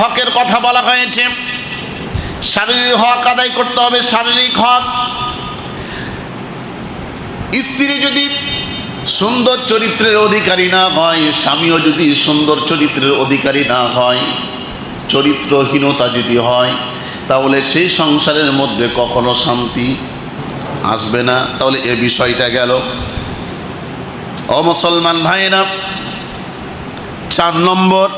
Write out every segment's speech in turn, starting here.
হকের কথা বলা হয়েছে। শারীরিক হক আদায় করতে হবে, শারীরিক হক। স্ত্রী যদি সুন্দর চরিত্রের অধিকারী না হয়, স্বামীও যদি সুন্দর চরিত্রের অধিকারী না হয়, চরিত্রহীনতা যদি হয়, তাহলে সেই সংসারের মধ্যে কখনো শান্তি আসবে না। তাহলে এ বিষয়টা গেল। ও মুসলমান ভাইরা, 4 নম্বর,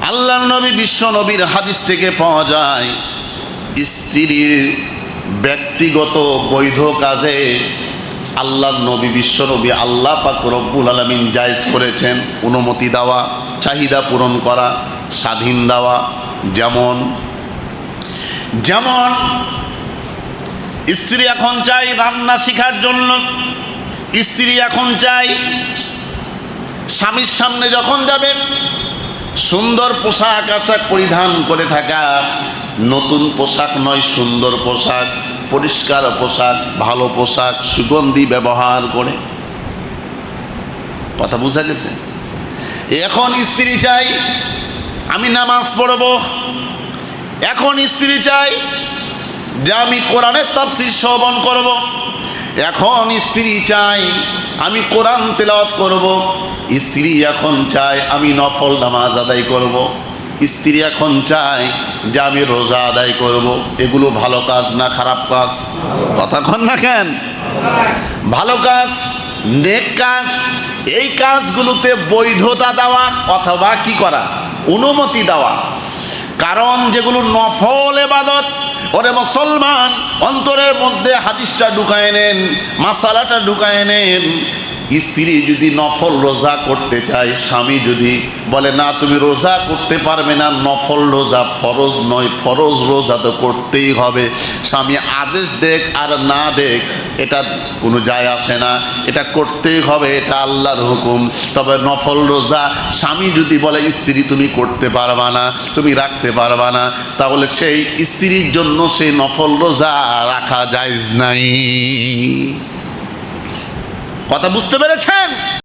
আল্লাহর নবী বিশ্ব নবীর হাদিস থেকে পাওয়া যায় স্ত্রীর ব্যক্তিগত বৈধ কাজে আল্লাহর নবী বিশ্ব নবী আল্লাহ পাক রব্বুল আলামিন জায়েজ করেছেন অনুমতি দেওয়া, চাহিদা পূরণ করা, স্বাধীন দেওয়া। যেমন যেমন স্ত্রী এখন চাই রান্না শেখার জন্য, স্ত্রী এখন চাই স্বামীর সামনে যখন যাবে সুন্দর পোশাক আশাক পরিধান করে থাকা, নতুন পোশাক নয়, সুন্দর পোশাক, পরিষ্কার পোশাক, ভালো পোশাক, সুগন্ধি ব্যবহার করে। কথা বোঝা গেছে? এখন স্ত্রী চাই আমি নামাজ পড়ব, এখন স্ত্রী চাই যে আমি কোরআনের তাফসীর শ্রবণ করব, এখন স্ত্রী চাই আমি কোরআন তেলাওয়াত করব, স্ত্রী এখন চায় আমি নফল নামাজ আদায় করব, স্ত্রী এখন চায় যে আমি রোজা আদায় করব। এগুলো ভালো কাজ না খারাপ কাজ? কথা কন না কেন? ভালো কাজ, নেক কাজ। এই কাজগুলোতে বৈধতা দেওয়া অথবা কি করা, অনুমতি দেওয়া। কারণ যেগুলো নফল ইবাদত, ওরে মুসলমান অন্তরের মধ্যে হাদিসটা ঢুকায় নেন, মাসালাটা ঢুকায় নেন। স্ত্রী যদি নফল রোজা করতে চায়, স্বামী যদি বলে না তুমি রোজা করতে পারবে না, নফল রোজা ফরজ নয়, ফরজ রোজা তো করতেই হবে, স্বামী আদেশ দেখ আর না দেখ এটা কোনো যায় আসে না, এটা করতেই হবে, এটা আল্লাহর হুকুম। তবে নফল রোজা স্বামী যদি বলে স্ত্রী তুমি করতে পারবা না, তুমি রাখতে পারবা না, তাহলে সেই স্ত্রীর জন্য সেই নফল রোজা রাখা জায়েজ নাই। কথা বুঝতে পেরেছেন?